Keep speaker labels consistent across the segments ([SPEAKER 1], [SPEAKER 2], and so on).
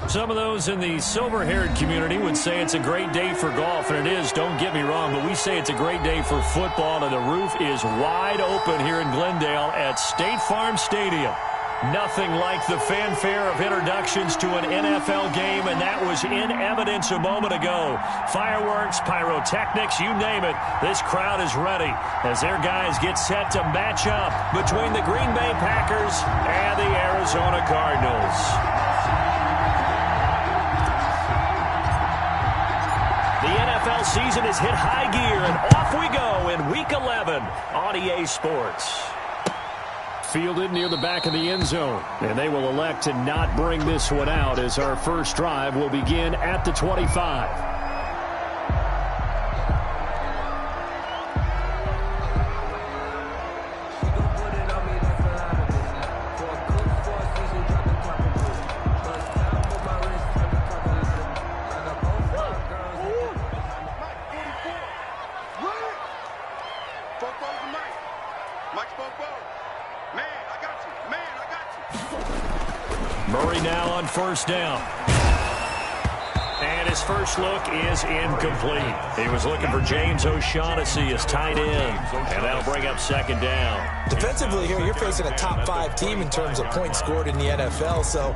[SPEAKER 1] Some of those in the silver-haired community would say it's a great day for golf, and it is, don't get me wrong, but we say it's a great day for football, and the roof is wide open here in Glendale at State Farm Stadium. Nothing like the fanfare of introductions to an NFL game, and that was in evidence a moment ago. Fireworks, pyrotechnics, you name it. This crowd is ready as their guys get set to match up between the Green Bay Packers and the Arizona Cardinals. The NFL season has hit high gear, and off we go in Week 11 on EA Sports. Fielded near the back of the end zone, and they will elect to not bring this one out as our first drive will begin at the 25. Murray now on first down. And his first look is incomplete. He was looking for James O'Shaughnessy as tight end. And that'll bring up second down.
[SPEAKER 2] Defensively here, you're facing a top-5 team in terms of points scored in the NFL. So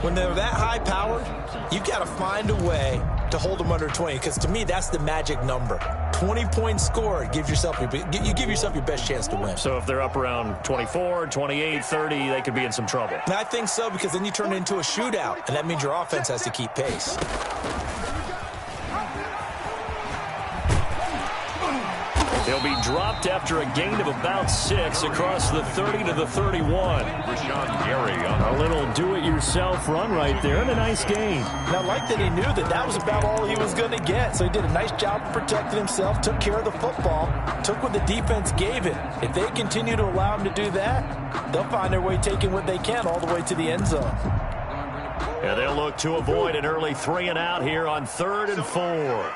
[SPEAKER 2] when they're that high-powered, you've got to find a way to hold them under 20. Because to me, that's the magic number. 20 points scored, you give yourself your best chance to win.
[SPEAKER 1] So if they're up around 24, 28, 30, they could be in some trouble.
[SPEAKER 2] And I think so, because then you turn it into a shootout, and that means your offense has to keep pace.
[SPEAKER 1] He'll be dropped after a gain of about 6 across the 30 to the 31. A little do-it-yourself run right there, and a nice gain.
[SPEAKER 2] And I like that he knew that that was about all he was going to get. So he did a nice job of protecting himself, took care of the football, took what the defense gave him. If they continue to allow him to do that, they'll find their way taking what they can all the way to the end zone.
[SPEAKER 1] And they'll look to avoid an early 3-and-out here on 3rd and 4.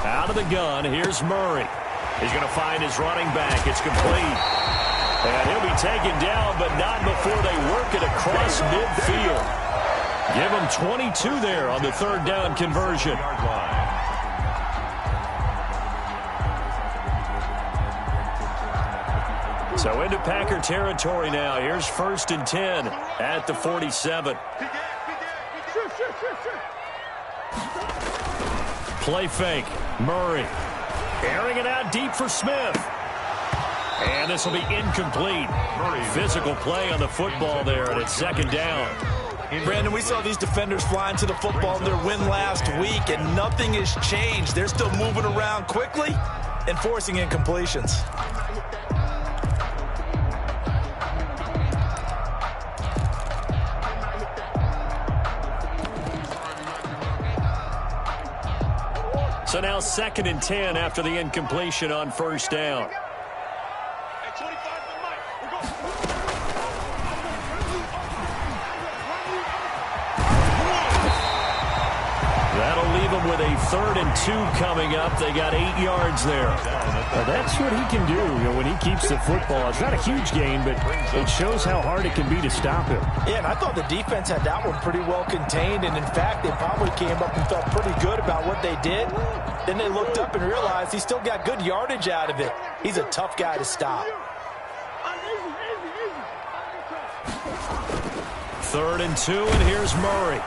[SPEAKER 1] Out of the gun, here's Murray. He's going to find his running back. It's complete. And he'll be taken down, but not before they work it across midfield. Give him 22 there on the 3rd down conversion. So into Packer territory now. Here's 1st and 10 at the 47. Play fake. Murray airing it out deep for Smith. And this will be incomplete. Physical play on the football there, and it's 2nd down.
[SPEAKER 2] Brandon, we saw these defenders flying to the football in their win last week, and nothing has changed. They're still moving around quickly and forcing incompletions.
[SPEAKER 1] So now 2nd and 10 after the incompletion on 1st down. That'll leave them with a 3rd and 2 coming up. They got 8 yards there.
[SPEAKER 3] That's what he can do, when he keeps the football. It's not a huge gain, but it shows how hard it can be to stop him.
[SPEAKER 2] Yeah, and I thought the defense had that one pretty well contained, and in fact, they probably came up and felt pretty good about what they did. Then they looked up and realized he still got good yardage out of it. He's a tough guy to stop.
[SPEAKER 1] 3rd and 2, and here's Murray.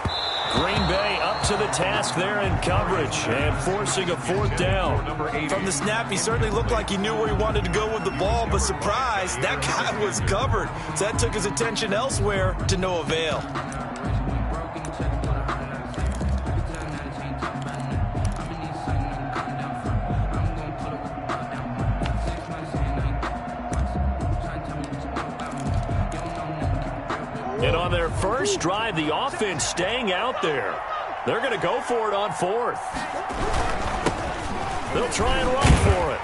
[SPEAKER 1] Green Bay up to the task there in coverage and forcing a 4th down.
[SPEAKER 2] From the snap, he certainly looked like he knew where he wanted to go with the ball, but surprise, that guy was covered. So that took his attention elsewhere to no avail.
[SPEAKER 1] And on their first drive, the offense staying out there. They're going to go for it on 4th. They'll try and run for it.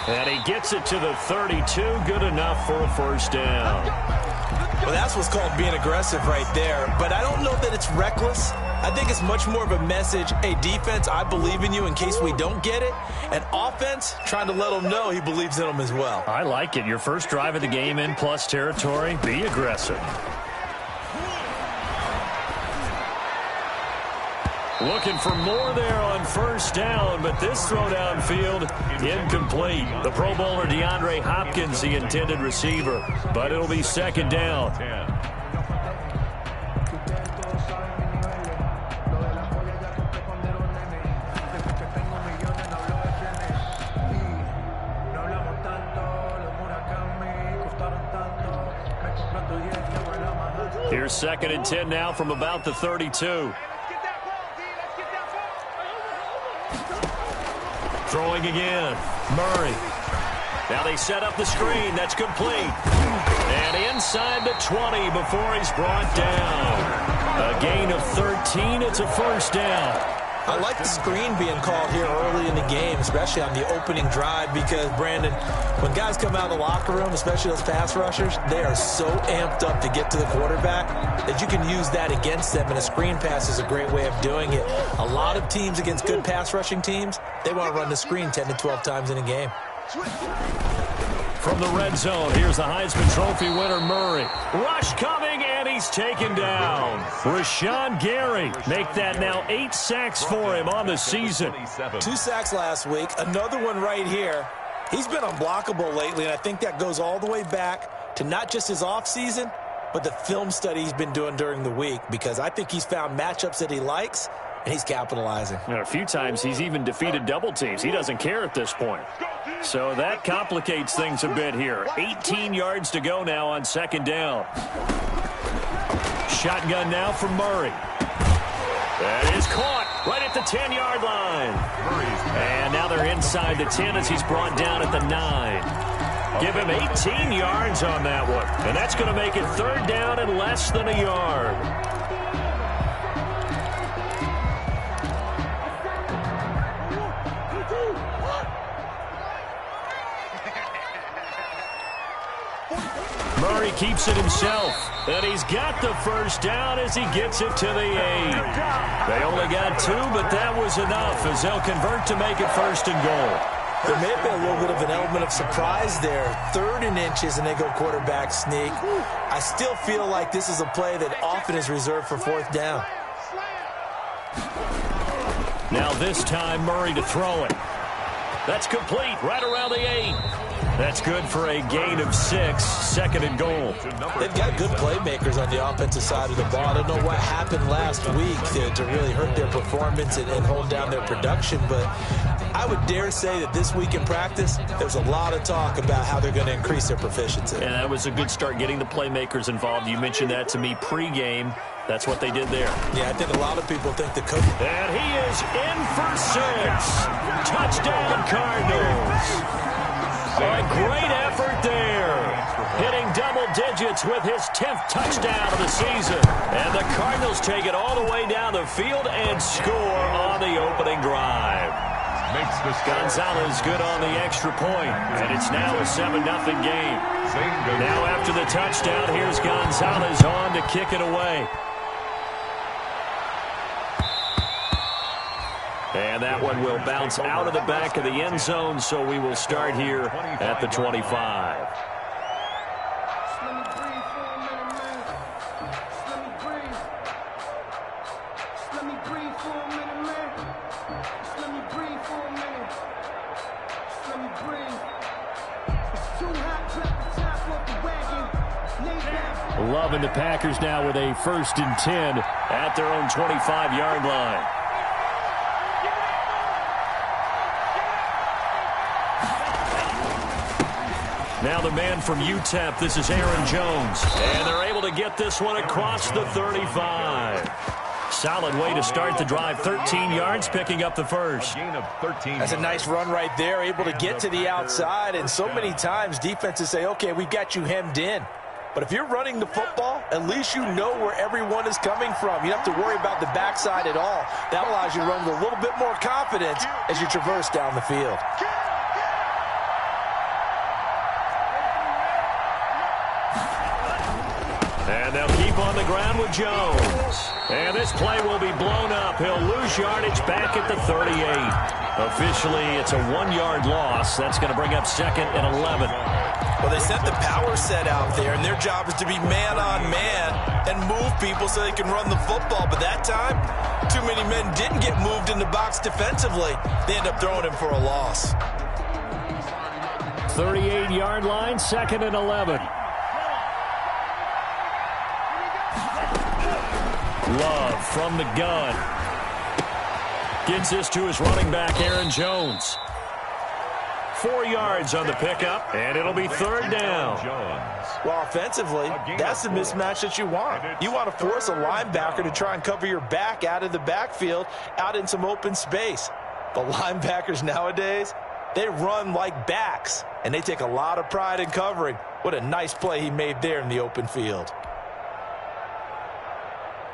[SPEAKER 1] And he gets it to the 32. Good enough for a 1st down.
[SPEAKER 2] Well, that's what's called being aggressive right there. But I don't know that it's reckless. I think it's much more of a message, hey, defense, I believe in you in case we don't get it. And offense, trying to let him know he believes in them as well.
[SPEAKER 1] I like it. Your first drive of the game in plus territory, be aggressive. Looking for more there on first down, but this throw downfield incomplete. The Pro Bowler DeAndre Hopkins, the intended receiver, but it'll be second down. Here's second and 10 now from about the 32. Throwing again. Murray. Now they set up the screen. That's complete. And inside the 20 before he's brought down. A gain of 13. It's a first down.
[SPEAKER 2] I like the screen being called here early in the game, especially on the opening drive, because, Brandon, when guys come out of the locker room, especially those pass rushers, they are so amped up to get to the quarterback that you can use that against them, and a screen pass is a great way of doing it. A lot of teams against good pass rushing teams, they want to run the screen 10 to 12 times in a game.
[SPEAKER 1] From the red zone, here's the Heisman Trophy winner, Murray. Rush coming, and he's taken down. Rashawn Gary, make that now 8 sacks for him on the season.
[SPEAKER 2] 2 sacks last week, another one right here. He's been unblockable lately, and I think that goes all the way back to not just his offseason, but the film study he's been doing during the week, because I think he's found matchups that he likes, and he's capitalizing.
[SPEAKER 1] And a few times he's even defeated double teams. He doesn't care at this point. So that complicates things a bit here. 18 yards to go now on second down. Shotgun now from Murray. That is caught right at the 10-yard line. And now they're inside the 10 as he's brought down at the 9. Give him 18 yards on that one. And that's going to make it third down and less than a yard. Murray keeps it himself, and he's got the first down as he gets it to the 8. They only got 2, but that was enough as they'll convert to make it first and goal.
[SPEAKER 2] There may have been a little bit of an element of surprise there. 3rd and inches, and they go quarterback sneak. I still feel like this is a play that often is reserved for 4th down.
[SPEAKER 1] Now this time, Murray to throw it. That's complete right around the 8. That's good for a gain of 6, second and goal.
[SPEAKER 2] They've got good playmakers on the offensive side of the ball. I don't know what happened last week to really hurt their performance and hold down their production, but I would dare say that this week in practice, there's a lot of talk about how they're going to increase their proficiency.
[SPEAKER 1] And that was a good start, getting the playmakers involved. You mentioned that to me pregame. That's what they did there.
[SPEAKER 2] Yeah, I think a lot of people think the coach.
[SPEAKER 1] And he is in for 6. Touchdown, Cardinals. A great effort there. Hitting double digits with his 10th touchdown of the season. And the Cardinals take it all the way down the field and score on the opening drive. Gonzalez good on the extra point, and it's now a 7-0 game. Now after the touchdown, here's Gonzalez on to kick it away. And that one will bounce out of the back of the end zone, so we will start here at the 25. Loving the Packers now with a 1st and 10 at their own 25-yard line. Now the man from UTEP, this is Aaron Jones. And they're able to get this one across the 35. Solid way to start the drive. 13 yards, picking up the first.
[SPEAKER 2] That's a nice run right there, able to get to the outside. And so many times defenses say, okay, we've got you hemmed in. But if you're running the football, at least you know where everyone is coming from. You don't have to worry about the backside at all. That allows you to run with a little bit more confidence as you traverse down the field.
[SPEAKER 1] And they'll keep on the ground with Jones. And this play will be blown up. He'll lose yardage back at the 38. Officially, it's a 1-yard loss. That's going to bring up 2nd and 11.
[SPEAKER 2] Well, they set the power set out there, and their job is to be man-on-man and move people so they can run the football. But that time, too many men didn't get moved in the box defensively. They end up throwing him for a loss.
[SPEAKER 3] 38-yard line, 2nd and 11. Love from the gun. Gets this to his running back, Aaron Jones. 4 yards on the pickup, and it'll be 3rd down.
[SPEAKER 2] Well, offensively, that's the mismatch that you want. You want to force a linebacker to try and cover your back out of the backfield, out in some open space. The linebackers nowadays, they run like backs, and they take a lot of pride in covering. What a nice play he made there in the open field.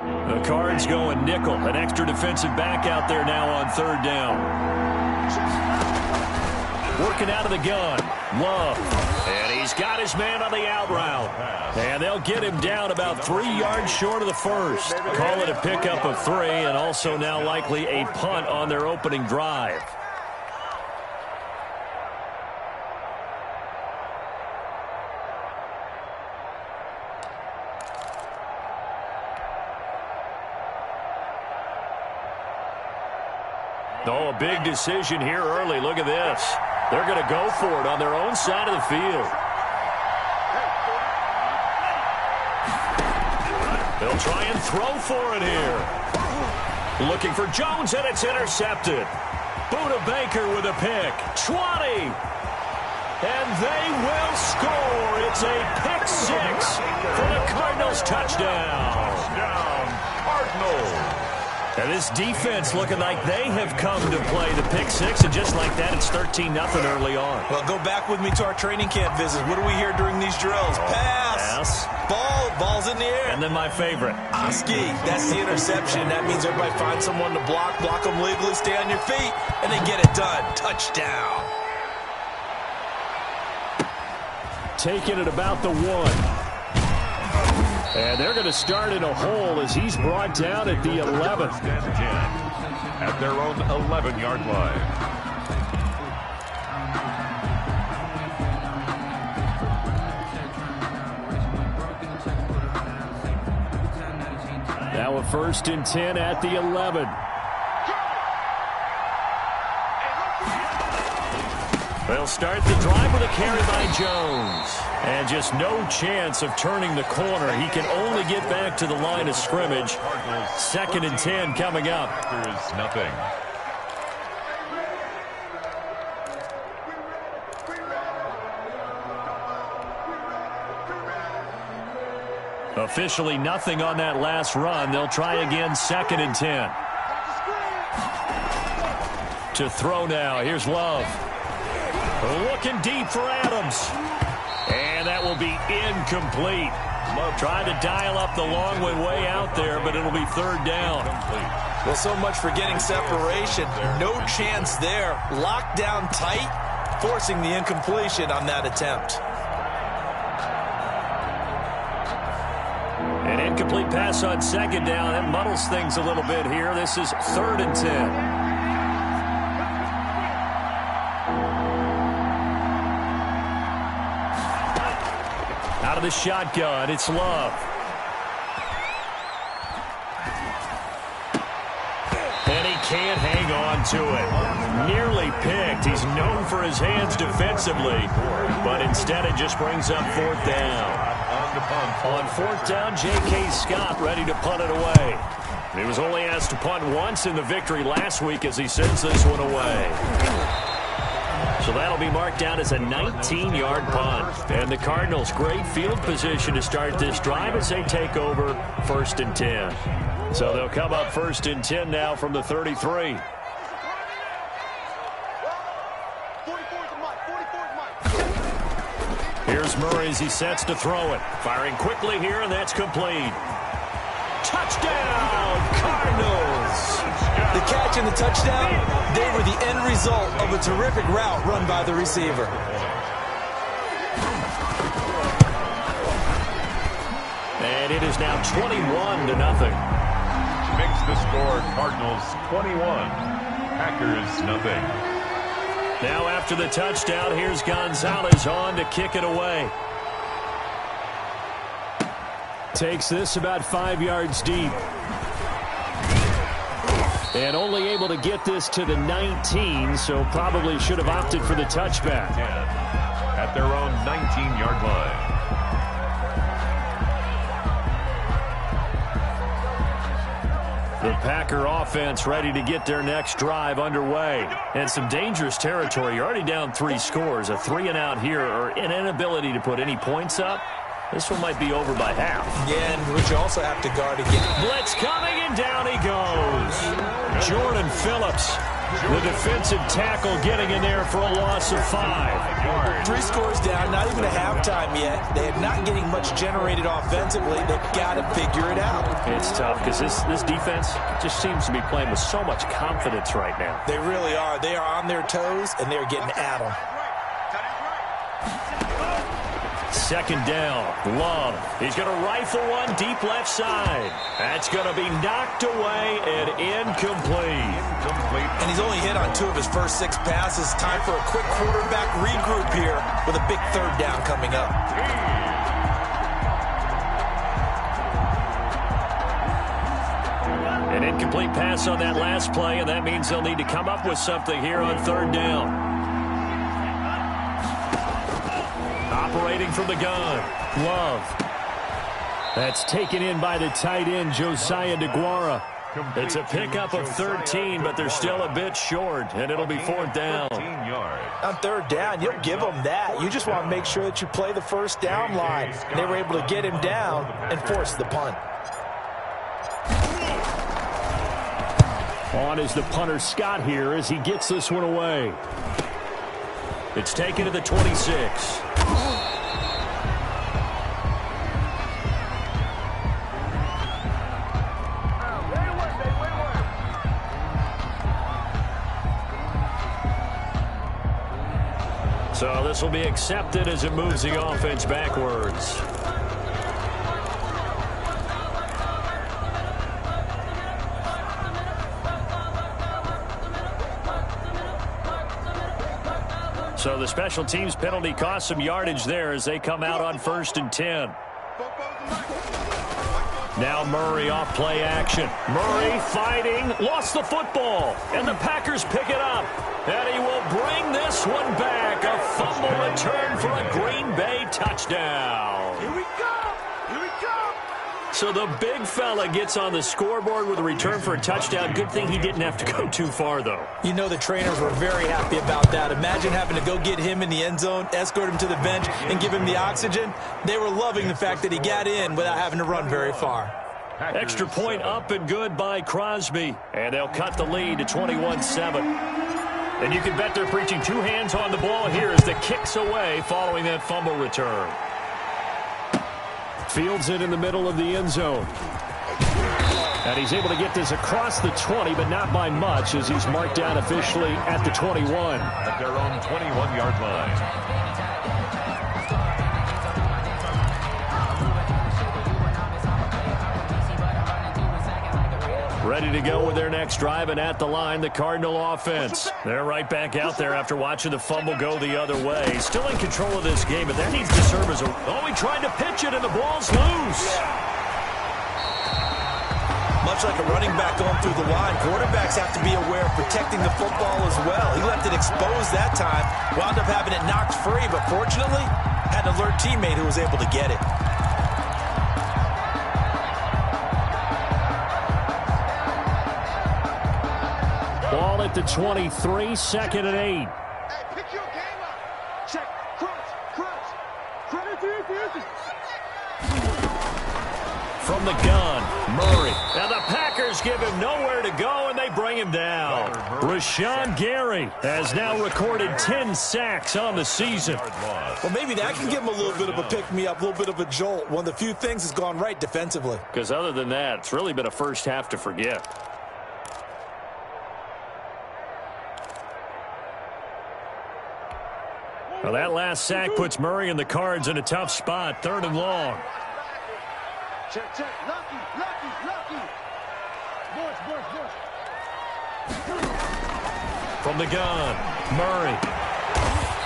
[SPEAKER 3] The Cards going nickel. An extra defensive back out there now on 3rd down. Working out of the gun. Love. And he's got his man on the out route. And they'll get him down about 3 yards short of the first. Call it a pickup of 3, and also now likely a punt on their opening drive. Oh, a big decision here early. Look at this. They're going to go for it on their own side of the field. They'll try and throw for it here. Looking for Jones, and it's intercepted. Buda Baker with a pick. 20. And they will score. It's a pick 6 for the Cardinals touchdown. Touchdown, Cardinals. And this defense looking like they have come to play the pick 6, and just like that, it's 13-0 early on.
[SPEAKER 2] Well, go back with me to our training camp visit. What do we hear during these drills? Pass. Ball's in the air.
[SPEAKER 3] And then my favorite.
[SPEAKER 2] Ski. That's the interception. That means everybody finds someone to block them legally, stay on your feet, and they get it done. Touchdown.
[SPEAKER 3] Taking it about the 1. And they're going to start in a hole as he's brought down at the 11th.
[SPEAKER 4] At their own 11-yard line.
[SPEAKER 3] Now a 1st and 10 at the 11. They'll start the drive with a carry by Jones. And just no chance of turning the corner. He can only get back to the line of scrimmage. 2nd and 10 coming up.
[SPEAKER 4] There's nothing.
[SPEAKER 3] Officially nothing on that last run. They'll try again, 2nd and 10. To throw now. Here's Love. Looking deep for Adams. And that will be incomplete. Trying to dial up the long way out there, but it'll be 3rd down.
[SPEAKER 2] Well, so much for getting separation. No chance there. Locked down tight, forcing the incompletion on that attempt.
[SPEAKER 3] An incomplete pass on 2nd down. That muddles things a little bit here. This is 3rd and 10. Out of the shotgun, it's Love. And he can't hang on to it. Nearly picked. He's known for his hands defensively, but instead it just brings up 4th down. On 4th down, J.K. Scott ready to punt it away. He was only asked to punt once in the victory last week as he sends this one away. So that'll be marked down as a 19-yard punt. And the Cardinals, great field position to start this drive as they take over 1st and 10. So they'll come up 1st and 10 now from the 33. Here's Murray as he sets to throw it. Firing quickly here, and that's complete. Touchdown, Cardinals!
[SPEAKER 2] The catch and the touchdown, they were the end result of a terrific route run by the receiver.
[SPEAKER 1] And it is now 21-0.
[SPEAKER 4] Makes the score Cardinals 21, Packers nothing.
[SPEAKER 1] Now after the touchdown, here's Gonzalez on to kick it away. Takes this about 5 yards deep. And only able to get this to the 19, so probably should have opted for the touchback.
[SPEAKER 4] 10 at their own 19-yard line.
[SPEAKER 1] The Packer offense ready to get their next drive underway. And some dangerous territory. You're already down 3 scores. A 3-and-out here or an inability to put any points up. This one might be over by half.
[SPEAKER 2] Yeah, and which you also have to guard again.
[SPEAKER 1] Blitz coming, and down he goes. Jordan Phillips, the defensive tackle, getting in there for a loss of 5.
[SPEAKER 2] 3 scores down, not even a halftime yet. They're not getting much generated offensively. They've got to figure it out.
[SPEAKER 1] It's tough because this defense just seems to be playing with so much confidence right now.
[SPEAKER 2] They really are. They are on their toes, and they're getting at them.
[SPEAKER 1] Second down, Love. He's going to rifle one deep left side. That's going to be knocked away and incomplete.
[SPEAKER 2] And he's only hit on 2 of his first 6 passes. Time for a quick quarterback regroup here with a big 3rd down coming up.
[SPEAKER 1] An incomplete pass on that last play, and that means they'll need to come up with something here on 3rd down. Operating from the gun, Love. That's taken in by the tight end, Josiah DeGuara. It's a pickup of 13, but they're still a bit short, and it'll be 4th down.
[SPEAKER 2] On 3rd down, you'll give them that. You just want to make sure that you play the first down line. And they were able to get him down and force the punt.
[SPEAKER 1] On is the punter, Scott, here as he gets this one away. It's taken to the 26. So this will be accepted as it moves the offense backwards. So the special teams penalty cost some yardage there as they come out on 1st and 10. Now Murray off play action. Murray fighting, lost the football, and the Packers pick it up. And he will bring this one back. A fumble return for a Green Bay touchdown.
[SPEAKER 3] Here we go. Here we go.
[SPEAKER 1] So the big fella gets on the scoreboard with a return for a touchdown. Good thing he didn't have to go too far, though.
[SPEAKER 2] You know the trainers were very happy about that. Imagine having to go get him in the end zone, escort him to the bench, and give him the oxygen. They were loving the fact that he got in without having to run very far.
[SPEAKER 1] Extra point up and good by Crosby. And they'll cut the lead to 21-7. And you can bet they're preaching 2 hands on the ball here as the kick's away following that fumble return. Fields it in the middle of the end zone. And he's able to get this across the 20, but not by much as he's marked down officially at the 21.
[SPEAKER 4] At their own 21-yard line.
[SPEAKER 1] Ready to go with their next drive, and at the line, the Cardinal offense. They're right back out there after watching the fumble go the other way. Still in control of this game, but that needs to serve as a... Oh, he tried to pitch it, and the ball's loose.
[SPEAKER 2] Much like a running back going through the line, quarterbacks have to be aware of protecting the football as well. He left it exposed that time, wound up having it knocked free, but fortunately, had an alert teammate who was able to get it.
[SPEAKER 1] Ball at the 23, 2nd and 8.
[SPEAKER 3] Hey, pick your game up. Check. Crunch.
[SPEAKER 1] From the gun, Murray. Now the Packers give him nowhere to go, and they bring him down. Rashawn Gary has now recorded 10 sacks on the season.
[SPEAKER 2] Well, maybe that can give him a little bit of a pick-me-up, a little bit of a jolt. One of the few things that's gone right defensively.
[SPEAKER 1] Because other than that, it's really been a first half to forget. Well, that last sack puts Murray and the Cards in a tough spot, 3rd and long.
[SPEAKER 5] Check, check. Lucky. Boys.
[SPEAKER 1] From the gun, Murray.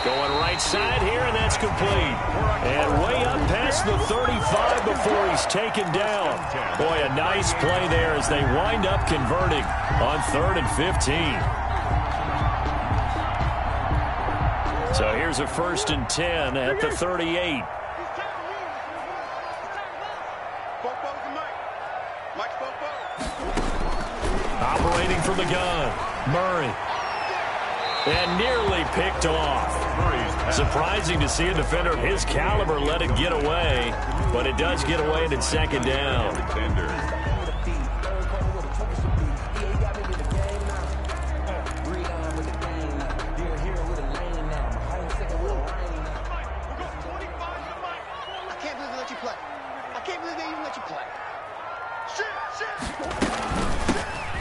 [SPEAKER 1] Going right side here, and that's complete. And way up past the 35 before he's taken down. Boy, a nice play there as they wind up converting on 3rd and 15. So here's a 1st and 10 at the 38. Operating from the gun, Murray. And nearly picked off. Surprising to see a defender of his caliber let it get away, but it does get away and it's 2nd down.
[SPEAKER 5] I can't believe they let you play. I can't believe they even let you play. Shit.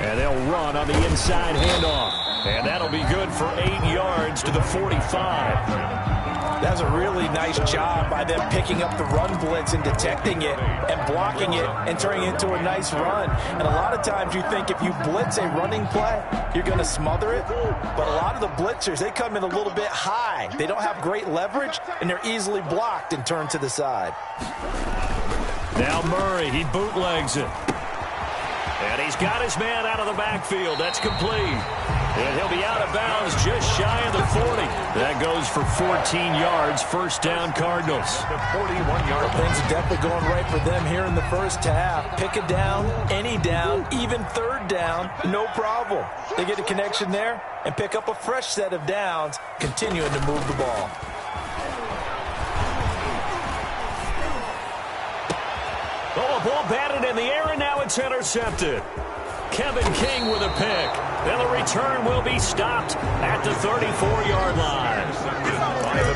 [SPEAKER 1] And they'll run on the inside handoff. And that'll be good for 8 yards to the 45.
[SPEAKER 2] That's a really nice job by them picking up the run blitz and detecting it and blocking it and turning it into a nice run. And a lot of times you think if you blitz a running play, you're going to smother it. But a lot of the blitzers, they come in a little bit high. They don't have great leverage, and they're easily blocked and turned to the side.
[SPEAKER 1] Now Murray, he bootlegs it. And he's got his man out of the backfield. That's complete. And he'll be out of bounds just shy of the 40. That goes for 14 yards. 1st down, Cardinals.
[SPEAKER 4] The 41-yard line.
[SPEAKER 2] Things are definitely going right for them here in the first half. Pick a down, any down, even 3rd down, no problem. They get a connection there and pick up a fresh set of downs, continuing to move the ball.
[SPEAKER 1] Oh, a ball batted in the air, and now it's intercepted. Kevin King with a pick. And the return will be stopped at the 34-yard line.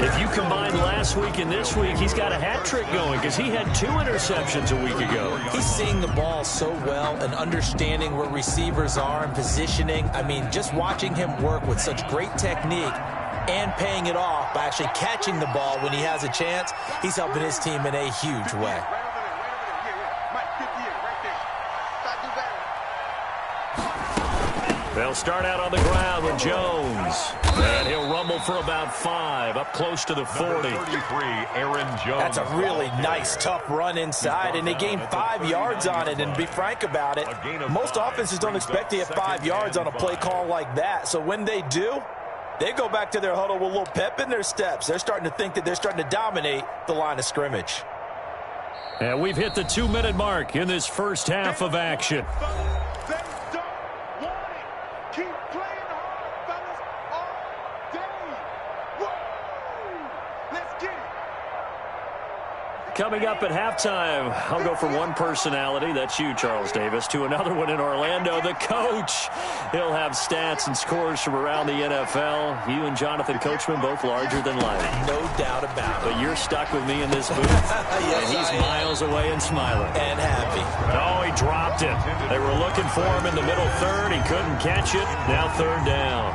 [SPEAKER 1] If you combine last week and this week, he's got a hat trick going because he had 2 interceptions a week ago.
[SPEAKER 2] He's seeing the ball so well and understanding where receivers are and positioning. I mean, just watching him work with such great technique and paying it off by actually catching the ball when he has a chance, he's helping his team in a huge way.
[SPEAKER 1] They'll start out on the ground with Jones. And he'll rumble for about 5, up close to the 40.
[SPEAKER 4] 33, Aaron Jones.
[SPEAKER 2] That's a really nice, tough run inside, and they gained 5 yards on it. And to be frank about it, most offenses don't expect to get 5 yards on a play call like that. So when they do, they go back to their huddle with a little pep in their steps. They're starting to think that they're starting to dominate the line of scrimmage.
[SPEAKER 1] And we've hit the 2-minute mark in this first half of action. Coming up at halftime, I'll go from one personality, that's you, Charles Davis, to another one in Orlando, the coach. He'll have stats and scores from around the NFL. You and Jonathan Coachman, both larger than life.
[SPEAKER 2] No doubt about it.
[SPEAKER 1] But you're stuck with me in this booth, yes, and he's miles away and smiling.
[SPEAKER 2] And happy.
[SPEAKER 1] Oh, he dropped it. They were looking for him in the middle 3rd. He couldn't catch it. Now 3rd down.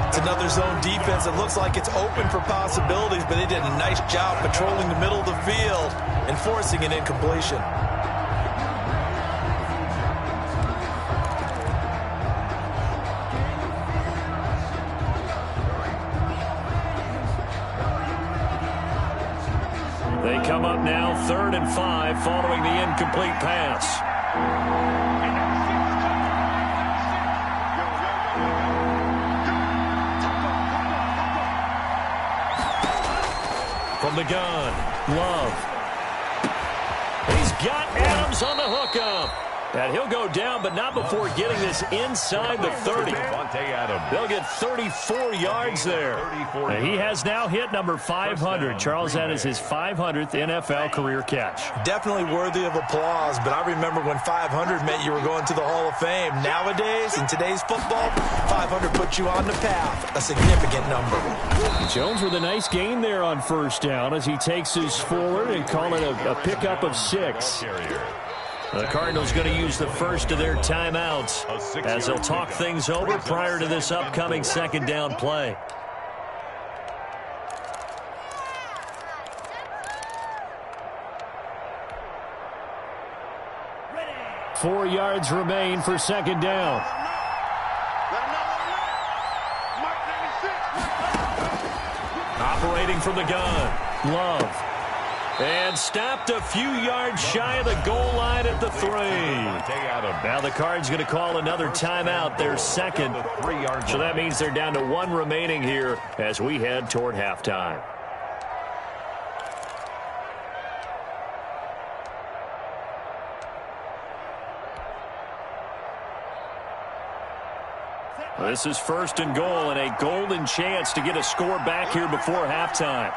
[SPEAKER 2] It's another zone defense. It looks like it's open for possibilities, but they did a nice job patrolling the middle of the field and forcing an incompletion.
[SPEAKER 1] They come up now 3rd and 5 following the incomplete pass. From the gun, Love. He's got Adams on the hookup. And he'll go down, but not before getting this inside the 30. They'll get 34 yards there. And he has now hit number 500. Charles, that is his 500th NFL career catch.
[SPEAKER 2] Definitely worthy of applause, but I remember when 500 meant you were going to the Hall of Fame. Nowadays, in today's football, 500 puts you on the path, a significant number.
[SPEAKER 1] Jones with a nice gain there on 1st down as he takes his forward and call it a pickup of 6. The Cardinals going to use the first of their timeouts as they'll talk things over prior to this upcoming 2nd down play. 4 yards remain for second down. Operating from the gun, Love. And stopped a few yards shy of the goal line at the 3. Now the Cards going to call another timeout, their second. So that means they're down to 1 remaining here as we head toward halftime. This is 1st and goal and a golden chance to get a score back here before halftime.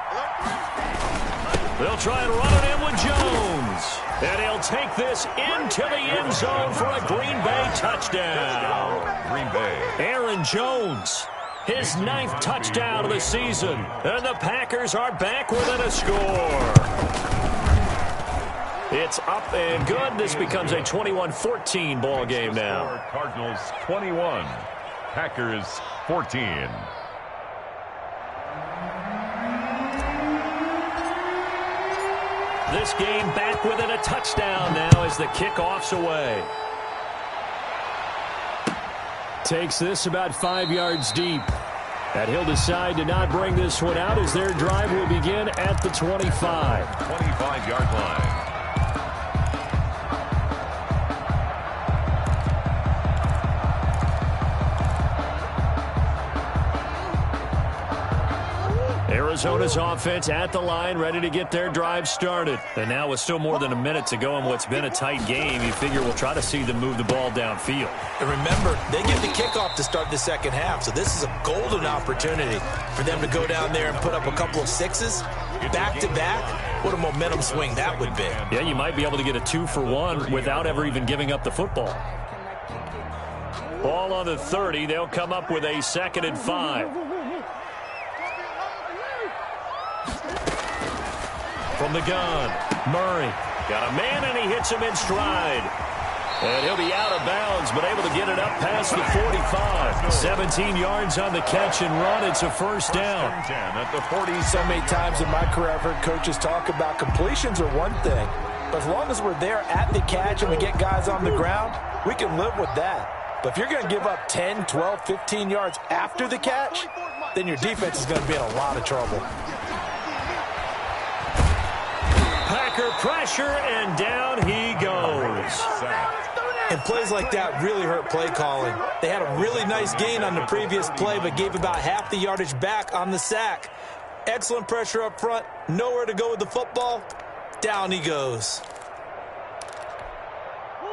[SPEAKER 1] They'll try and run it in with Jones. And he'll take this into the end zone for a Green Bay touchdown.
[SPEAKER 4] Green Bay.
[SPEAKER 1] Aaron Jones, his 9th touchdown of the season. And the Packers are back within a score. It's up and good. This becomes a 21-14 ball game now.
[SPEAKER 4] Cardinals 21. Packers 14.
[SPEAKER 1] This game back within a touchdown now as the kickoff's away. Takes this about 5 yards deep. And he'll decide to not bring this one out as their drive will begin at the 25.
[SPEAKER 4] 25-yard line.
[SPEAKER 1] Arizona's offense at the line, ready to get their drive started. And now with still more than a minute to go in what's been a tight game, you figure we'll try to see them move the ball downfield.
[SPEAKER 2] And remember, they get the kickoff to start the second half, so this is a golden opportunity for them to go down there and put up a couple of 6s back-to-back. What a momentum swing that would be.
[SPEAKER 1] Yeah, you might be able to get a 2-for-1 without ever even giving up the football. Ball on the 30. They'll come up with a 2nd and 5. From the gun, Murray got a man and he hits him in stride. And he'll be out of bounds, but able to get it up past the 45. 17 yards on the catch and run. It's a 1st down.
[SPEAKER 4] At the 40.
[SPEAKER 2] So many times in my career I've heard coaches talk about completions are one thing, but as long as we're there at the catch and we get guys on the ground, we can live with that. But if you're going to give up 10, 12, 15 yards after the catch, then your defense is going to be in a lot of trouble.
[SPEAKER 1] Packer pressure, and down he goes.
[SPEAKER 2] And plays like that really hurt play calling. They had a really nice gain on the previous play, but gave about half the yardage back on the sack. Excellent pressure up front. Nowhere to go with the football. Down he goes.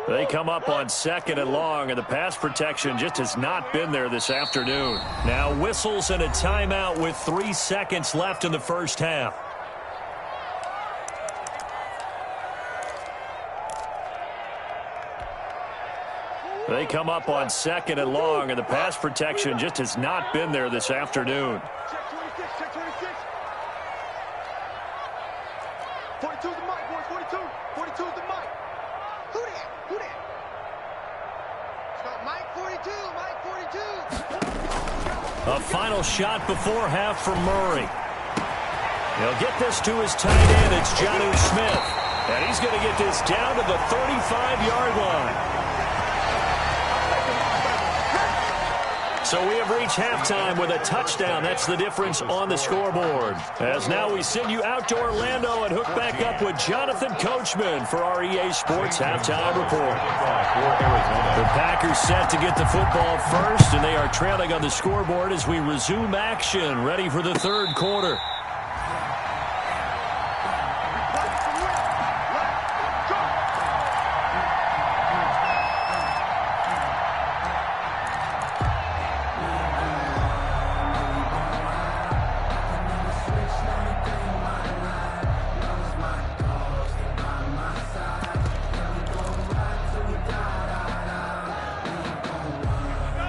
[SPEAKER 1] They come up on 2nd and long, and the pass protection just has not been there this afternoon. Now whistles and a timeout with 3 seconds left in the first half. They come up on 2nd and long, and the pass protection just has not been there this afternoon.
[SPEAKER 5] Check 26, check 26. 42 is the mic, boys, 42. 42 is the mic. Who that? Who that? It's got Mike 42, Mike 42.
[SPEAKER 1] A final shot before half from Murray. He'll get this to his tight end. It's Jonnu Smith. And he's going to get this down to the 35-yard line. So we have reached halftime with a touchdown. That's the difference on the scoreboard. As now we send you out to Orlando and hook back up with Jonathan Coachman for our EA Sports Halftime Report. The Packers set to get the football first, and they are trailing on the scoreboard as we resume action, ready for the 3rd quarter.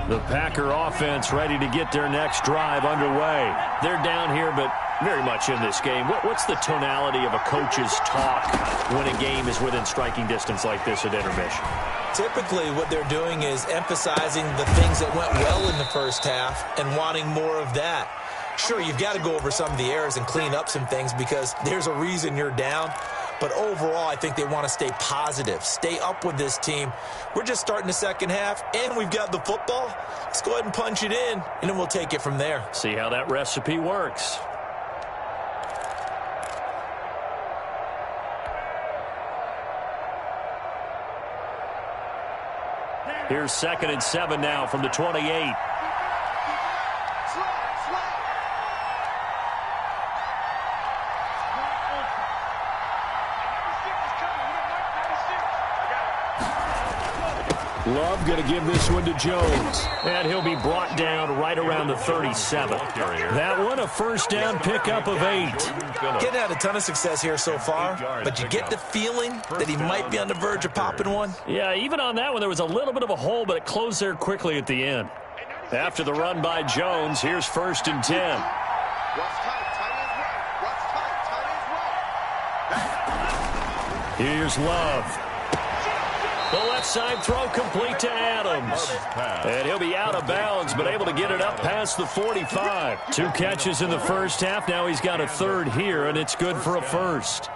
[SPEAKER 1] The Packer offense ready to get their next drive underway. They're down here, but very much in this game. What's the tonality of a coach's talk when a game is within striking distance like this at intermission?
[SPEAKER 2] Typically, what they're doing is emphasizing the things that went well in the first half and wanting more of that. Sure, you've got to go over some of the errors and clean up some things because there's a reason you're down. But overall, I think they want to stay positive, stay up with this team. We're just starting the second half, and we've got the football. Let's go ahead and punch it in, and then we'll take it from there.
[SPEAKER 1] See how that recipe works. Here's 2nd and 7 now from the 28. Love going to give this one to Jones. And he'll be brought down right around the 37. That one a first down pickup of 8.
[SPEAKER 2] Getting had a ton of success here so far, but you get the feeling that he might be on the verge of popping one.
[SPEAKER 1] Yeah, even on that one, there was a little bit of a hole, but it closed there quickly at the end. After the run by Jones, here's 1st and 10. Here's Love. The left side throw complete to Adams. And he'll be out of bounds, but able to get it up past the 45. 2 catches in the first half. Now he's got a 3rd here, and it's good for a 1st.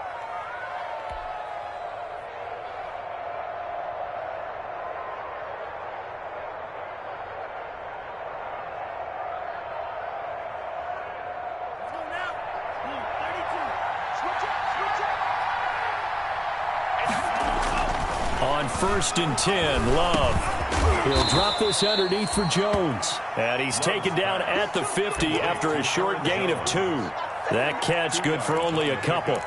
[SPEAKER 1] On 1st and 10, Love. He'll drop this underneath for Jones. And he's taken down at the 50 after a short gain of 2. That catch good for only a couple.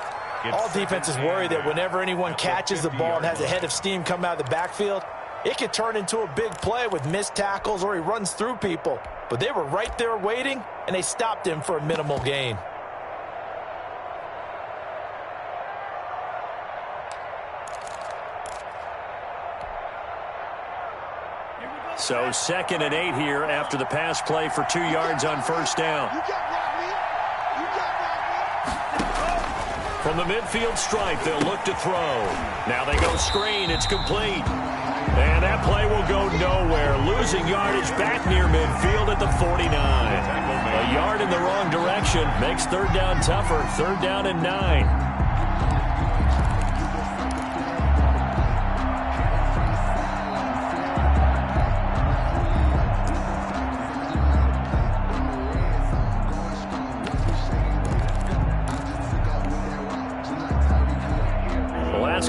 [SPEAKER 2] All defenses worry that whenever anyone catches the ball and has a head of steam come out of the backfield, it could turn into a big play with missed tackles or he runs through people. But they were right there waiting, and they stopped him for a minimal gain.
[SPEAKER 1] So 2nd and 8 here after the pass play for 2 yards on 1st down. From the midfield stripe, they'll look to throw. Now they go screen. It's complete. And that play will go nowhere. Losing yardage back near midfield at the 49. A yard in the wrong direction makes 3rd down tougher. 3rd down and 9.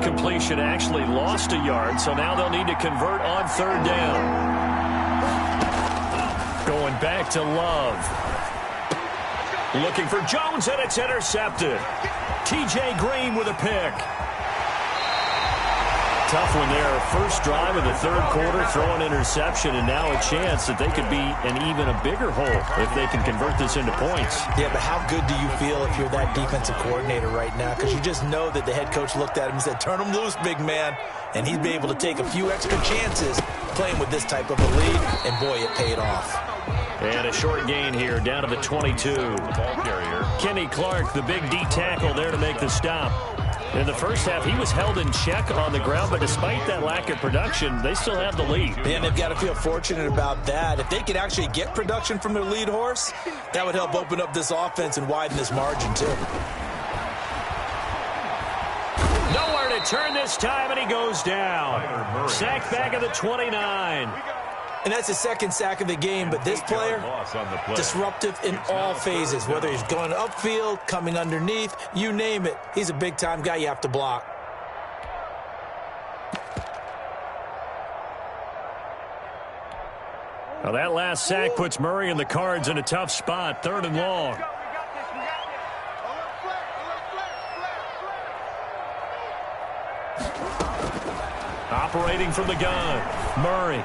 [SPEAKER 1] Completion actually lost a yard, so now they'll need to convert on 3rd down. Going back to Love. Looking for Jones, and it's intercepted. T.J. Green with a pick. Tough one there. First drive of the 3rd quarter, throw an interception, and now a chance that they could be in even a bigger hole if they can convert this into points.
[SPEAKER 2] Yeah, but how good do you feel if you're that defensive coordinator right now? Because you just know that the head coach looked at him and said, turn him loose, big man. And he'd be able to take a few extra chances playing with this type of a lead, and boy, it paid off.
[SPEAKER 1] And a short gain here, down to the 22. Kenny Clark, the big D tackle there to make the stop. In the first half, he was held in check on the ground, but despite that lack of production, they still have the lead.
[SPEAKER 2] And they've got to feel fortunate about that. If they could actually get production from their lead horse, that would help open up this offense and widen this margin, too.
[SPEAKER 1] Nowhere to turn this time, and he goes down. Sacked back at the 29.
[SPEAKER 2] And that's his 2nd sack of the game, but this player, disruptive in all phases, whether he's going upfield, coming underneath, you name it. He's a big-time guy you have to block.
[SPEAKER 1] Now that last sack puts Murray and the Cards in a tough spot, 3rd and long. Operating from the gun, Murray.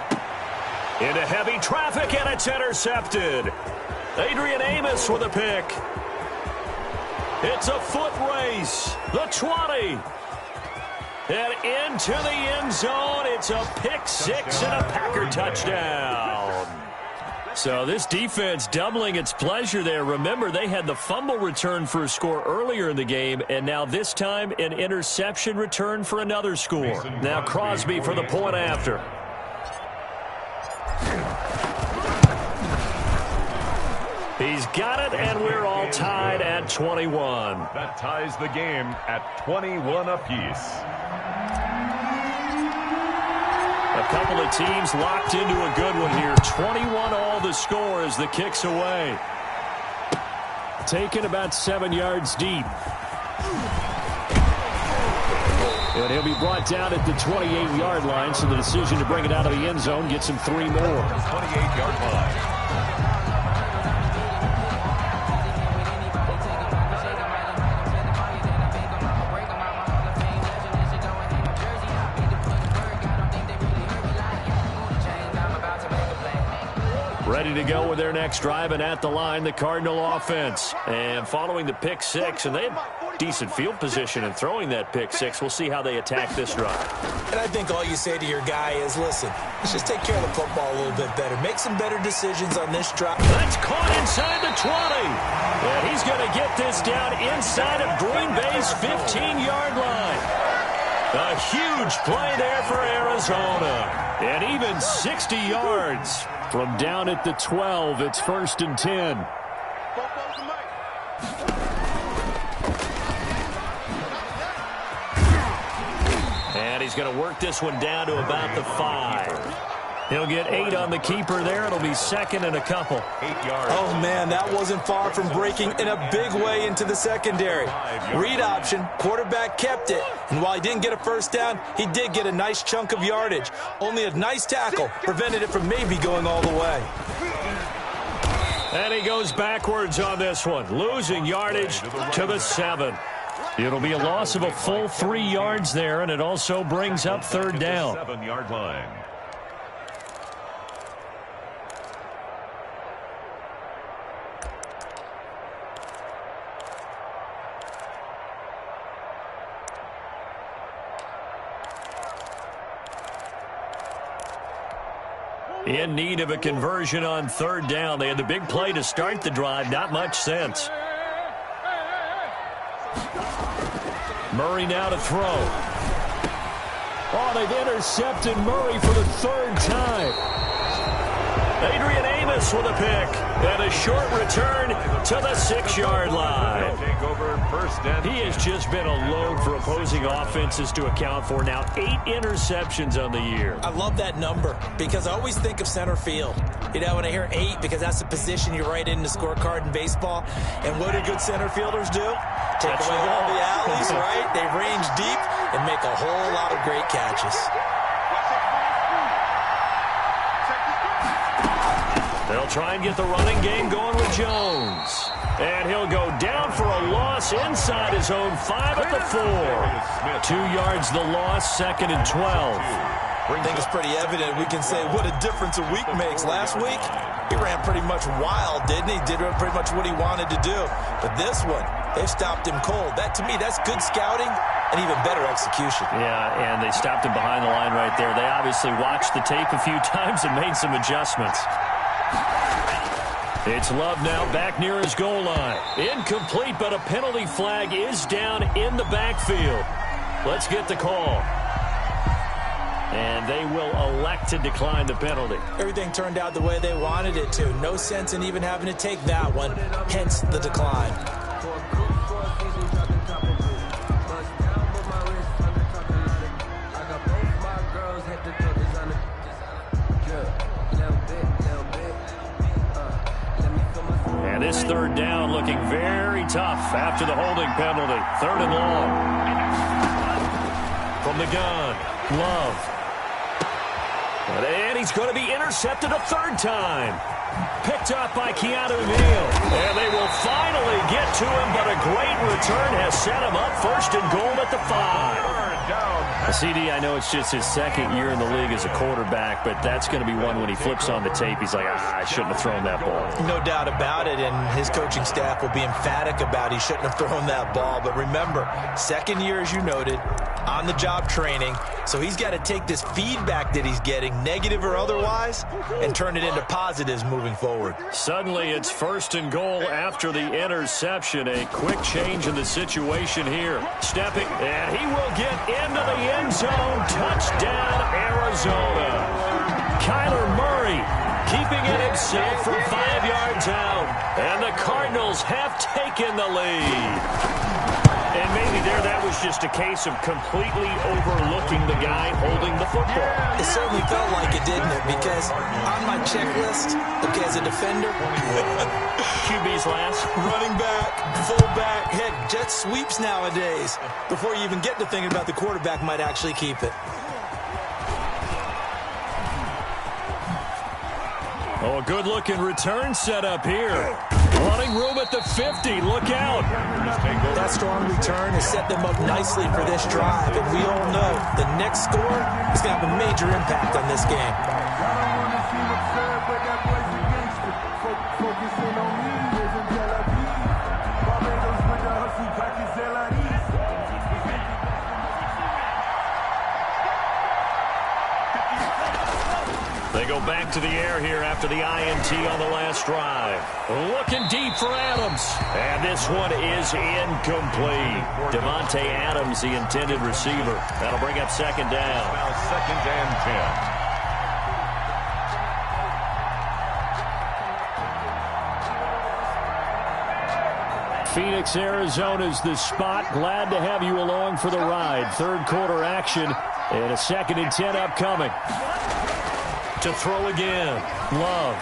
[SPEAKER 1] Into heavy traffic, and it's intercepted. Adrian Amos with a pick. It's a foot race. The 20. And into the end zone. It's a pick 6 and a Packer touchdown. So this defense doubling its pleasure there. Remember, they had the fumble return for a score earlier in the game, and now this time an interception return for another score. Now Crosby for the point after. He's got it, and we're all tied at 21.
[SPEAKER 4] That ties the game at 21 apiece.
[SPEAKER 1] A couple of teams locked into a good one here. 21 all the score as the kick's away. Taken about 7 yards deep. And he'll be brought down at the 28-yard line, so the decision to bring it out of the end zone gets him 3 more.
[SPEAKER 4] 28-yard line.
[SPEAKER 1] Ready to go with their next drive, and at the line, the Cardinal offense. And following the pick six, and they have decent field position in throwing that pick six. We'll see how they attack this drive.
[SPEAKER 2] And I think all you say to your guy is, listen, let's just take care of the football a little bit better. Make some better decisions on this drive.
[SPEAKER 1] That's caught inside the 20. And he's going to get this down inside of Green Bay's 15-yard line. A huge play there for Arizona. And even 60 yards. From down at the 12, it's 1st and 10. And he's going to work this one down to about the 5. He'll get 8 on the keeper there. It'll be 2nd and a couple.
[SPEAKER 4] 8 yards.
[SPEAKER 2] Oh, man, that wasn't far from breaking in a big way into the secondary. Read option, quarterback kept it. And while he didn't get a first down, he did get a nice chunk of yardage. Only a nice tackle prevented it from maybe going all the way.
[SPEAKER 1] And he goes backwards on this one, losing yardage to the 7. It'll be a loss of a full 3 yards there, and it also brings up 3rd down.
[SPEAKER 4] 7-yard line.
[SPEAKER 1] In need of a conversion on 3rd down. They had the big play to start the drive. Not much sense. Murray now to throw. Oh, they've intercepted Murray for the 3rd time. Adrian Amos with a pick. And a short return to the 6-yard line. He has just been a load for opposing offenses to account for. Now 8 interceptions on the year.
[SPEAKER 2] I love that number because I always think of center field. You know, when I hear 8, because that's the position you write in the scorecard in baseball. And what do good center fielders do? Take away all the alleys, right? They range deep and make a whole lot of great catches.
[SPEAKER 1] They'll try and get the running game going with Jones. And he'll go down for a loss inside his own 5 at the 4. 2 yards the loss, 2nd and 12.
[SPEAKER 2] I think it's pretty evident. We can say what a difference a week makes. Last week, he ran pretty much wild, didn't he? Did pretty much what he wanted to do. But this one, they stopped him cold. That, to me, that's good scouting and even better execution.
[SPEAKER 1] Yeah, and they stopped him behind the line right there. They obviously watched the tape a few times and made some adjustments. It's Love now back near his goal line. Incomplete, but a penalty flag is down in the backfield. Let's get the call. And they will elect to decline the penalty.
[SPEAKER 2] Everything turned out the way they wanted it to. No sense in even having to take that one, hence the decline.
[SPEAKER 1] And this 3rd down looking very tough after the holding penalty. 3rd and long. From the gun, Love. And he's going to be intercepted a 3rd time. Picked up by Keanu Neal. And they will finally get to him, but a great return has set him up 1st and goal at the 5. CD, I know it's just his 2nd year in the league as a quarterback, but that's going to be one when he flips on the tape, he's like, I shouldn't have thrown that ball.
[SPEAKER 2] No doubt about it, and his coaching staff will be emphatic about he shouldn't have thrown that ball. But remember, 2nd year, as you noted, on-the-job training, so he's got to take this feedback that he's getting, negative or otherwise, and turn it into positives moving forward.
[SPEAKER 1] Suddenly, it's 1st and goal after the interception. A quick change in the situation here. Stepping, and he will get into the end zone. Touchdown, Arizona. Kyler Murray keeping it himself from 5 yards out. And the Cardinals have taken the lead. And maybe that was just a case of completely overlooking the guy holding the football.
[SPEAKER 2] It certainly felt like it, didn't it? Because on my checklist, okay, as a defender,
[SPEAKER 1] QB's last.
[SPEAKER 2] running back, fullback, heck, jet sweeps nowadays. Before you even get to thinking about the quarterback might actually keep it.
[SPEAKER 1] Oh, a good-looking return set up here. Running room at the 50. Look out.
[SPEAKER 2] That strong return has set them up nicely for this drive, and we all know the next score is going to have a major impact on this game.
[SPEAKER 1] They go back to the air here after the INT on the last drive. Looking deep for Adams. And this one is incomplete. Devontae Adams, the intended receiver. That'll bring up second down.
[SPEAKER 4] Now 2nd and
[SPEAKER 1] 10. Phoenix, Arizona's the spot. Glad to have you along for the ride. Third quarter action and a 2nd and 10 upcoming. To throw again. Love.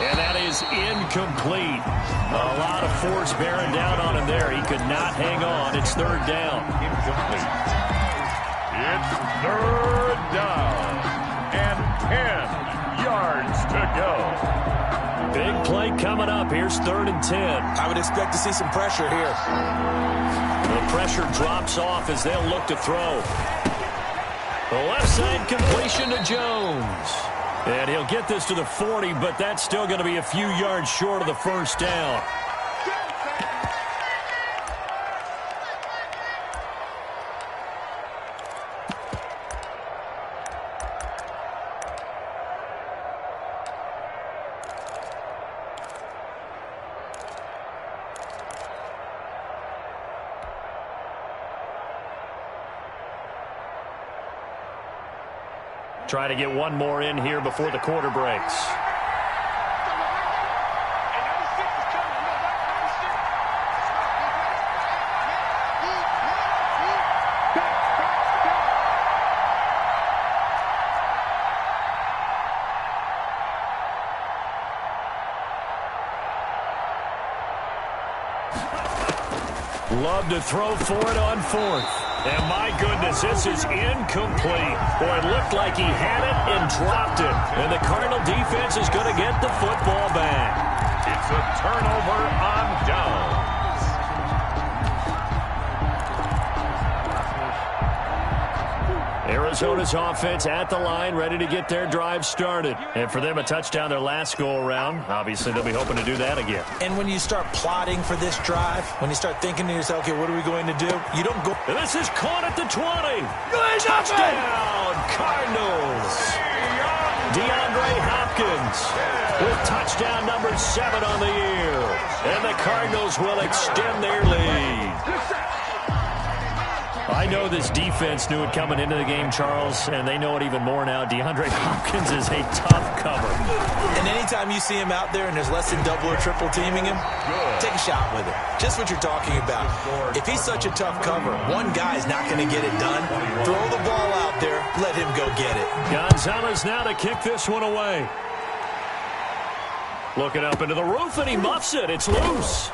[SPEAKER 1] And that is incomplete. A lot of force bearing down on him there. He could not hang on. It's 3rd down.
[SPEAKER 4] Incomplete. It's 3rd down. And 10 yards to go.
[SPEAKER 1] Big play coming up. Here's 3rd and 10.
[SPEAKER 2] I would expect to see some pressure here.
[SPEAKER 1] The pressure drops off as they'll look to throw. The left side completion to Jones. And he'll get this to the 40, but that's still going to be a few yards short of the first down. Try to get one more in here before the quarter breaks. Love to throw for it on 4th. And my goodness, this is incomplete. Boy, it looked like he had it and dropped it. And the Cardinal defense is going to get the football back.
[SPEAKER 4] It's a turnover on downs.
[SPEAKER 1] Arizona's offense at the line, ready to get their drive started. And for them, a touchdown their last go-around. Obviously, they'll be hoping to do that again.
[SPEAKER 2] And when you start plotting for this drive, when you start thinking to yourself, okay, what are we going to do? You don't go.
[SPEAKER 1] And this is caught at the 20. Touchdown, Cardinals. DeAndre Hopkins with touchdown number 7 on the year. And the Cardinals will extend their lead. I know this defense knew it coming into the game, Charles, and they know it even more now. DeAndre Hopkins is a tough cover.
[SPEAKER 2] And anytime you see him out there and there's less than double or triple teaming him, take a shot with it. Just what you're talking about. If he's such a tough cover, one guy's not going to get it done. Throw the ball out there. Let him go get it.
[SPEAKER 1] Gonzalez now to kick this one away. Looking up into the roof, and he muffs it. It's loose.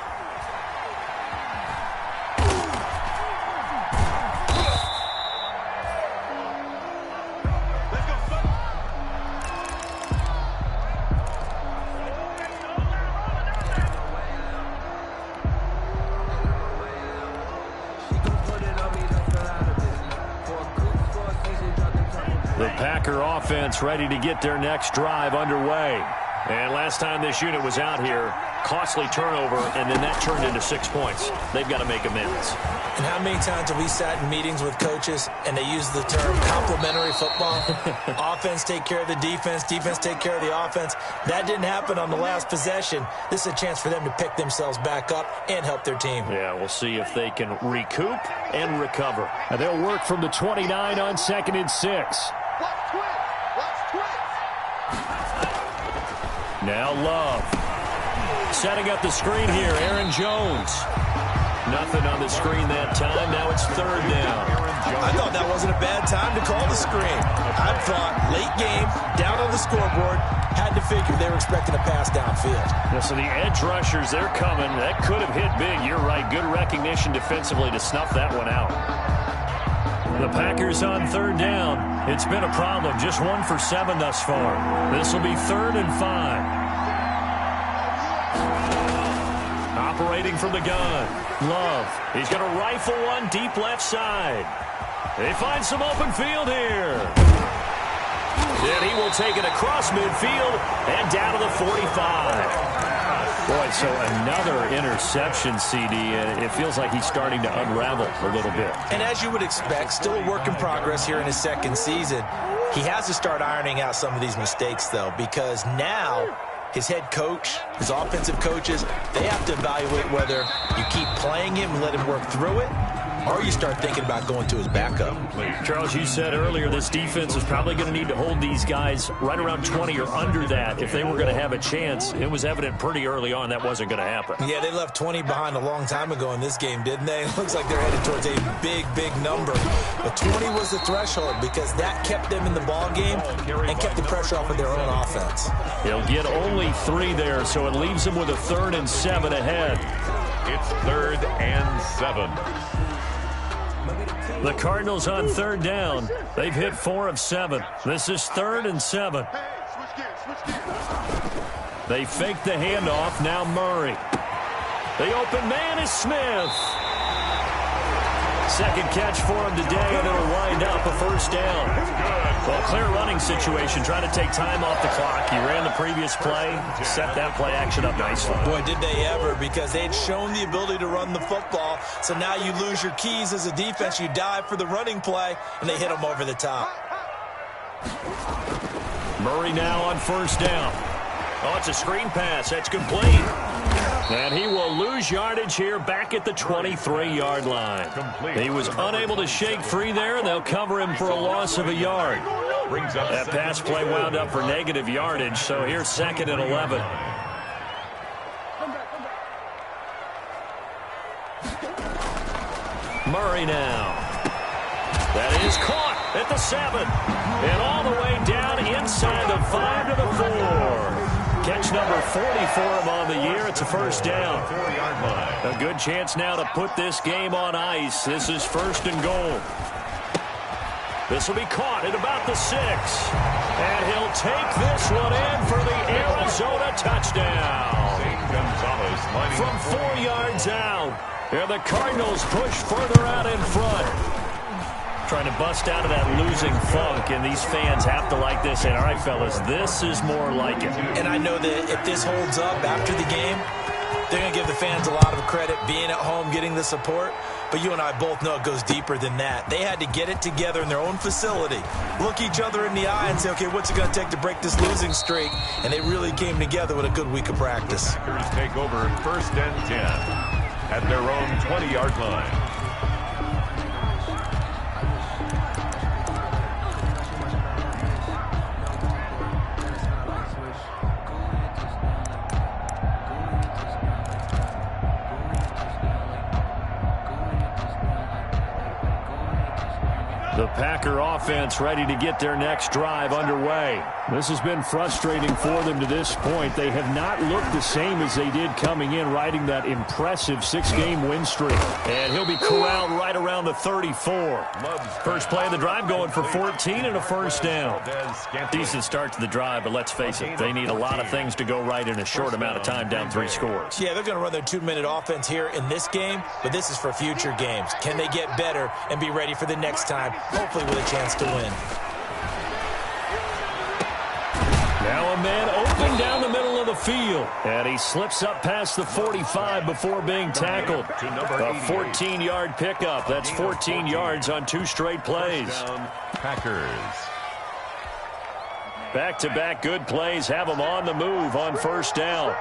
[SPEAKER 1] The Packer offense ready to get their next drive underway. And last time this unit was out here, costly turnover, and then that turned into 6 points. They've got to make amends.
[SPEAKER 2] And how many times have we sat in meetings with coaches and they use the term complementary football? Offense take care of the defense, defense take care of the offense. That didn't happen on the last possession. This is a chance for them to pick themselves back up and help their team.
[SPEAKER 1] Yeah, we'll see if they can recoup and recover. And they'll work from the 29 on 2nd and 6. Now Love. Setting up the screen here, Aaron Jones. Nothing on the screen that time. Now it's third down.
[SPEAKER 2] I thought that wasn't a bad time to call the screen. I thought late game, down on the scoreboard, had to figure they were expecting a pass downfield.
[SPEAKER 1] Yeah, so the edge rushers, they're coming. That could have hit big. You're right. Good recognition defensively to snuff that one out. The Packers on third down. It's been a problem. Just 1 for 7 thus far. This will be 3rd and 5. Operating from the gun. Love. He's going to rifle one deep left side. They find some open field here. And he will take it across midfield and down to the 45. Boy, so another interception, CD. It feels like he's starting to unravel a little bit.
[SPEAKER 2] And as you would expect, still a work in progress here in his second season. He has to start ironing out some of these mistakes, though, because now his head coach, his offensive coaches, they have to evaluate whether you keep playing him and let him work through it, or you start thinking about going to his backup.
[SPEAKER 1] Charles, you said earlier this defense is probably going to need to hold these guys right around 20 or under that if they were going to have a chance. It was evident pretty early on that wasn't going to happen.
[SPEAKER 2] Yeah, they left 20 behind a long time ago in this game, didn't they? It looks like they're headed towards a big, big number. But 20 was the threshold because that kept them in the ball game and kept the pressure off of their own offense.
[SPEAKER 1] He'll get only 3 there, so it leaves them with a 3rd and 7 ahead.
[SPEAKER 4] It's 3rd and 7.
[SPEAKER 1] The Cardinals on third down. They've hit 4 of 7. This is 3rd and 7. They fake the handoff. Now Murray. The open man is Smith. Second catch for him today, and it'll wind up a 1st down. Well, clear running situation, trying to take time off the clock. He ran the previous play, set that play action up nicely.
[SPEAKER 2] Boy, did they ever, because they had shown the ability to run the football. So now you lose your keys as a defense. You dive for the running play, and they hit them over the top.
[SPEAKER 1] Murray now on 1st down. Oh, it's a screen pass. That's complete. And he will lose yardage here back at the 23-yard line. He was unable to shake free there, and they'll cover him for a loss of a yard. That pass play wound up for negative yardage, so here's 2nd and 11. Murray now. That is caught at the 7. And all the way down inside the 5 to the 4. Catch number 40 for him on the year. It's a 1st down. A good chance now to put this game on ice. This is 1st and goal. This will be caught at about the 6. And he'll take this one in for the Arizona touchdown. From 4 yards out. And the Cardinals push further out in front. Trying to bust out of that losing funk, and these fans have to like this. And all right, fellas, this is more like it.
[SPEAKER 2] And I know that if this holds up after the game, they're going to give the fans a lot of credit being at home, getting the support. But you and I both know it goes deeper than that. They had to get it together in their own facility, look each other in the eye and say, okay, what's it going to take to break this losing streak? And they really came together with a good week of practice.
[SPEAKER 4] Packers take over 1st and 10 at their own 20-yard line.
[SPEAKER 1] The Packer offense ready to get their next drive underway. This has been frustrating for them to this point. They have not looked the same as they did coming in, riding that impressive 6-game win streak. And he'll be corralled right around the 34. First play of the drive going for 14 and a 1st down. Decent start to the drive, but let's face it, they need a lot of things to go right in a short amount of time, down 3 scores.
[SPEAKER 2] Yeah, they're going to run their 2-minute offense here in this game, but this is for future games. Can they get better and be ready for the next time, hopefully with a chance to win?
[SPEAKER 1] Now a man open down the middle of the field. And he slips up past the 45 before being tackled. A 14-yard pickup. That's 14 yards on 2 straight plays.
[SPEAKER 4] Packers.
[SPEAKER 1] Back-to-back good plays have them on the move on 1st down.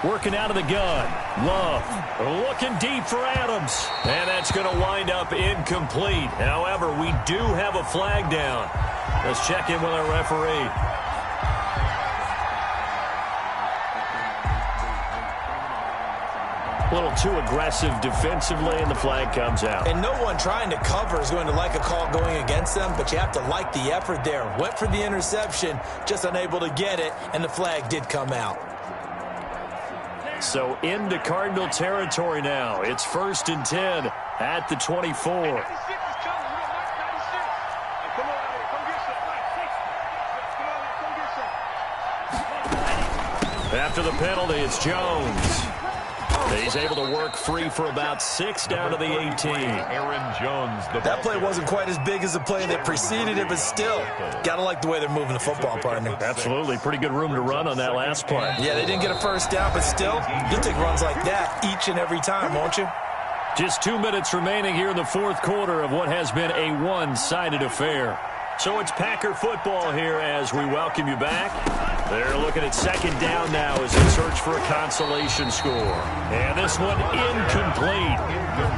[SPEAKER 1] Working out of the gun. Love looking deep for Adams. And that's going to wind up incomplete. However, we do have a flag down. Let's check in with our referee. A little too aggressive defensively, and the flag comes out.
[SPEAKER 2] And no one trying to cover is going to like a call going against them, but you have to like the effort there. Went for the interception, just unable to get it, and the flag did come out.
[SPEAKER 1] So into Cardinal territory now. It's 1st and 10 at the 24. After the penalty, it's Jones. He's able to work free for about 6 down to the 18.
[SPEAKER 4] Aaron Jones.
[SPEAKER 2] That play wasn't quite as big as the play that preceded it, but still, got to like the way they're moving the football, partner.
[SPEAKER 1] Absolutely. Pretty good room to run on that last play.
[SPEAKER 2] Yeah, they didn't get a first down, but still, you'll take runs like that each and every time, won't you?
[SPEAKER 1] Just 2 minutes remaining here in the 4th quarter of what has been a one-sided affair. So it's Packer football here as we welcome you back. They're looking at 2nd down now as they search for a consolation score. And this one incomplete.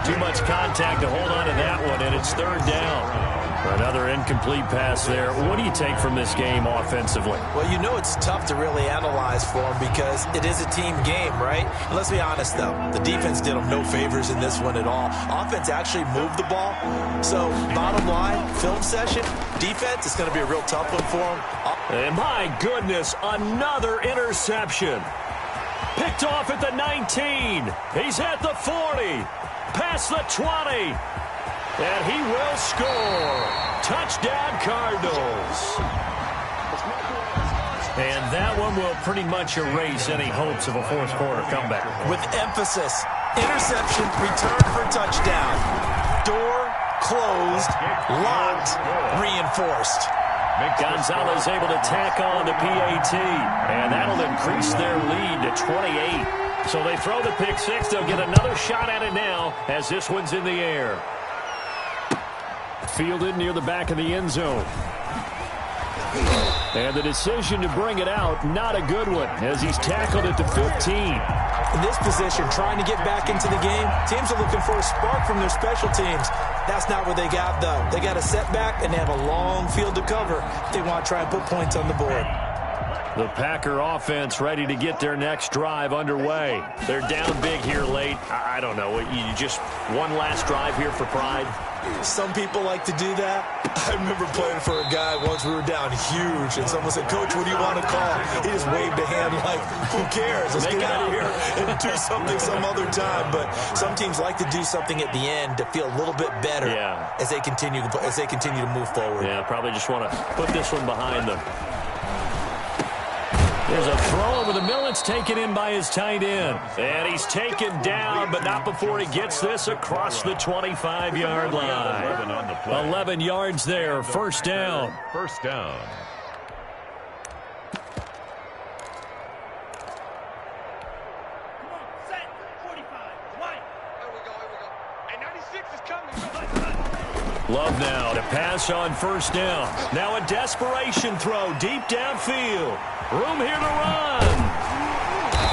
[SPEAKER 1] Too much contact to hold on to that one, and it's 3rd down. Another incomplete pass there. What do you take from this game offensively?
[SPEAKER 2] Well, you know it's tough to really analyze for them because it is a team game, right? And let's be honest, though. The defense did them no favors in this one at all. Offense actually moved the ball. So, bottom line, film session, defense is going to be a real tough one for them.
[SPEAKER 1] And my goodness, another interception. Picked off at the 19. He's at the 40. Past the 20. And he will score. Touchdown, Cardinals. And that one will pretty much erase any hopes of a 4th quarter comeback.
[SPEAKER 2] With emphasis, interception, return for touchdown. Door closed, locked, reinforced.
[SPEAKER 1] Gonzalez able to tack on the PAT, and that'll increase their lead to 28. So they throw the pick 6. They'll get another shot at it now as this one's in the air. Fielded near the back of the end zone. And the decision to bring it out, not a good one, as he's tackled at the 15.
[SPEAKER 2] In this position, trying to get back into the game, teams are looking for a spark from their special teams. That's not what they got, though. They got a setback, and they have a long field to cover if they want to try and put points on the board.
[SPEAKER 1] The Packer offense ready to get their next drive underway. They're down big here late. I don't know. You just one last drive here for pride?
[SPEAKER 2] Some people like to do that. I remember playing for a guy once. We were down huge, and someone said, "Coach, what do you want to call?" He just waved a hand like, "Who cares? Let's get out of here and do something some other time." But some teams like to do something at the end to feel a little bit better as they continue to move forward.
[SPEAKER 1] Yeah, probably just want to put this one behind them. There's a throw over the middle. It's taken in by his tight end. And he's taken down, but not before he gets this across the 25-yard line. 11 yards there. 1st down.
[SPEAKER 4] 1st down.
[SPEAKER 1] Love now to pass on 1st down. Now a desperation throw deep downfield. Room here to run.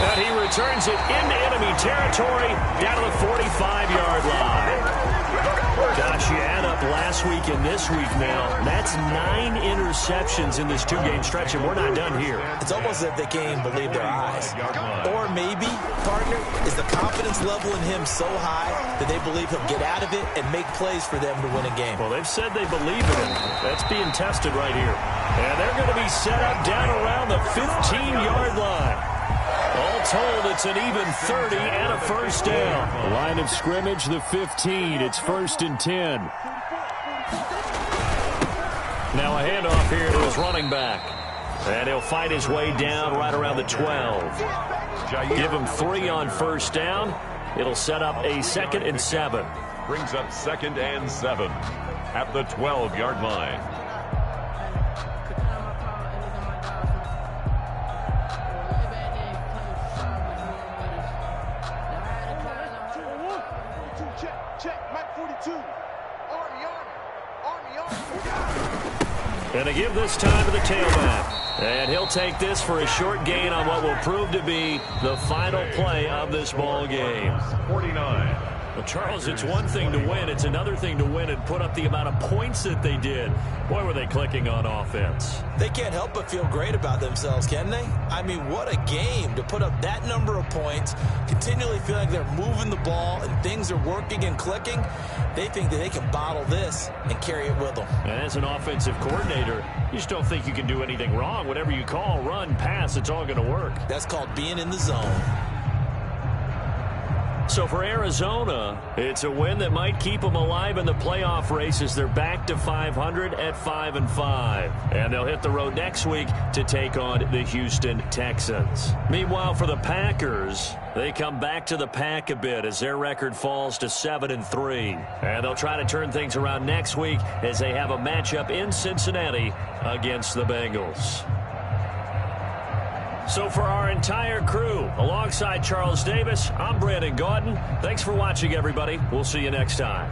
[SPEAKER 1] And he returns it into enemy territory down to the 45-yard line. Gosh, you add up last week and this week now. That's 9 interceptions in this 2-game stretch, and we're not done here.
[SPEAKER 2] It's almost as if they can't even believe their eyes. Or maybe, partner, is the confidence level in him so high that they believe he'll get out of it and make plays for them to win a game.
[SPEAKER 1] Well, they've said they believe in him. That's being tested right here. And they're going to be set up down around the 15-yard line. All told, it's an even 30 and a 1st down. Line of scrimmage, the 15. It's 1st and 10. Now a handoff here to his running back. And he'll fight his way down right around the 12. Give him 3 on 1st down. It'll set up a 2nd and 7.
[SPEAKER 4] Brings up 2nd and 7 at the 12-yard line.
[SPEAKER 1] And to give this time to the tailback. And he'll take this for a short gain on what will prove to be the final play of this ball game.
[SPEAKER 4] 49.
[SPEAKER 1] Well, Charles, it's one thing to win. It's another thing to win and put up the amount of points that they did. Boy, were they clicking on offense.
[SPEAKER 2] They can't help but feel great about themselves, can they? I mean, what a game to put up that number of points, continually feel like they're moving the ball and things are working and clicking. They think that they can bottle this and carry it with them.
[SPEAKER 1] And as an offensive coordinator, you just don't think you can do anything wrong. Whatever you call, run, pass, it's all going to work.
[SPEAKER 2] That's called being in the zone.
[SPEAKER 1] So for Arizona, it's a win that might keep them alive in the playoff race as they're back to 500 at 5-5. And they'll hit the road next week to take on the Houston Texans. Meanwhile, for the Packers, they come back to the pack a bit as their record falls to 7-3. And they'll try to turn things around next week as they have a matchup in Cincinnati against the Bengals. So for our entire crew, alongside Charles Davis, I'm Brandon Gaudin. Thanks for watching, everybody. We'll see you next time.